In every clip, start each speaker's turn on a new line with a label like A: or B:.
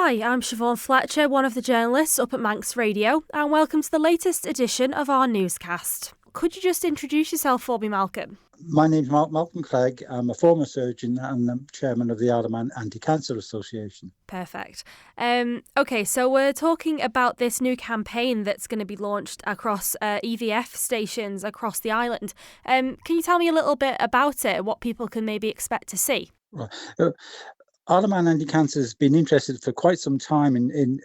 A: Hi, I'm Siobhán Fletcher, one of the journalists up at Manx Radio, and welcome to the latest edition of our newscast. Could you just introduce yourself for me, Malcolm?
B: My name's Malcolm Clague. I'm a former surgeon and I'm chairman of the Ellan Vannin Anti-Cancer Association.
A: Perfect. Okay, so we're talking about this new campaign that's going to be launched across EVF stations across the island. Can you tell me a little bit about it, what people can maybe expect to see?
B: Right. Ellan Vannin Anti-Cancer has been interested for quite some time in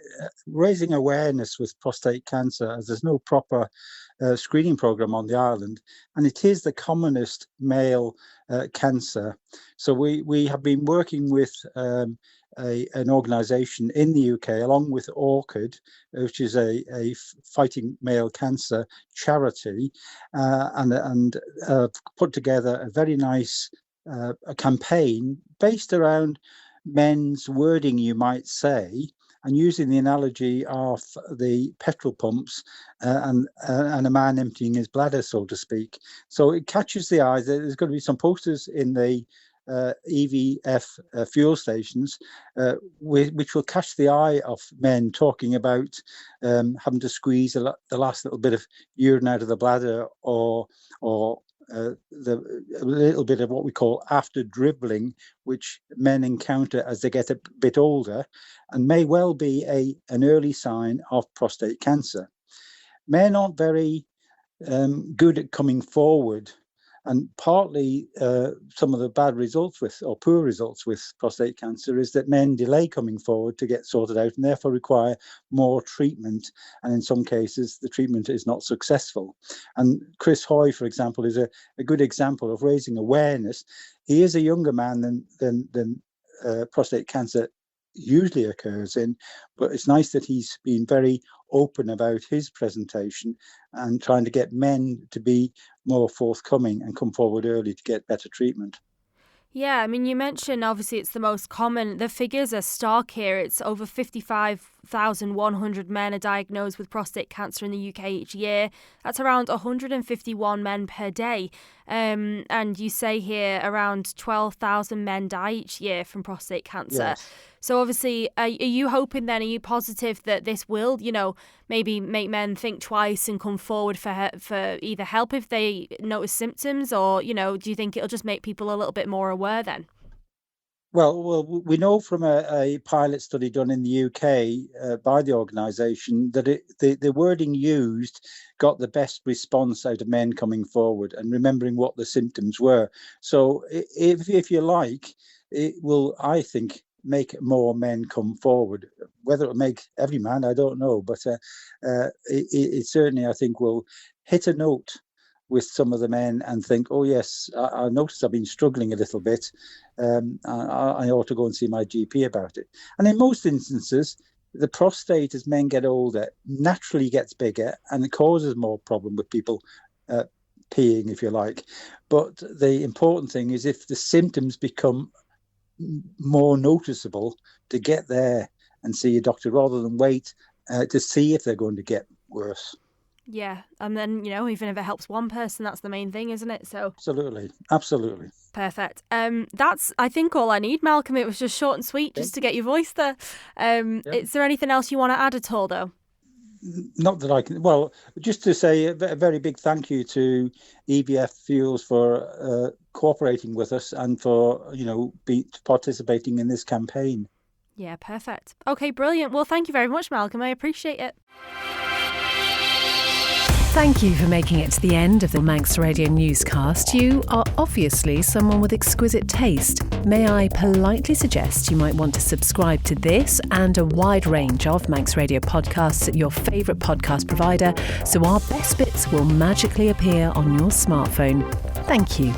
B: raising awareness with prostate cancer, as there's no proper screening program on the island, and it is the commonest male cancer. So we have been working with an organisation in the UK, along with Orchid, which is a fighting male cancer charity, and put together a very nice a campaign based around men's wording, you might say, and using the analogy of the petrol pumps and a man emptying his bladder, so to speak. So it catches the eye. There's going to be some posters in the EVF fuel stations, which will catch the eye of men talking about having to squeeze the last little bit of urine out of the bladder, or a little bit of what we call after dribbling, which men encounter as they get a bit older, and may well be an early sign of prostate cancer. Men aren't very good at coming forward, and partly some of the bad results or poor results with prostate cancer is that men delay coming forward to get sorted out and therefore require more treatment. And in some cases, the treatment is not successful. And Chris Hoy, for example, is a good example of raising awareness. He is a younger man than prostate cancer usually occurs in, but it's nice that he's been very open about his presentation and trying to get men to be more forthcoming and come forward early to get better treatment.
A: Yeah, I mean, you mentioned obviously it's the most common. The figures are stark here. It's over 55,100 men are diagnosed with prostate cancer in the UK each year. That's around 151 men per day. And you say here around 12,000 men die each year from prostate cancer.
B: Yes.
A: So obviously, are you hoping then, are you positive that this will, maybe make men think twice and come forward for either help if they notice symptoms, or, do you think it'll just make people a little bit more aware then?
B: Well, we know from a pilot study done in the UK by the organisation that the wording used got the best response out of men coming forward and remembering what the symptoms were. So if you like, it will, I think, make more men come forward. Whether it'll make every man, I don't know, but it certainly, I think, will hit a note with some of the men and think, oh yes, I noticed I've been struggling a little bit. I ought to go and see my GP about it. And in most instances, the prostate, as men get older, naturally gets bigger and it causes more problem with people peeing, if you like. But the important thing is if the symptoms become more noticeable, to get there and see a doctor rather than wait to see if they're going to get worse.
A: Yeah, and then, even if it helps one person, that's the main thing, isn't it? So
B: Absolutely.
A: Perfect. That's, I think, all I need, Malcolm. It was just short and sweet, just to get your voice there. Is there anything else you want to add at all, though?
B: Not that I can. Well, just to say a very big thank you to EVF Fuels for cooperating with us and for, participating in this campaign.
A: Yeah, perfect. Okay, brilliant. Well, thank you very much, Malcolm. I appreciate it.
C: Thank you for making it to the end of the Manx Radio Newscast. You are obviously someone with exquisite taste. May I politely suggest you might want to subscribe to this and a wide range of Manx Radio podcasts at your favourite podcast provider, so our best bits will magically appear on your smartphone. Thank you.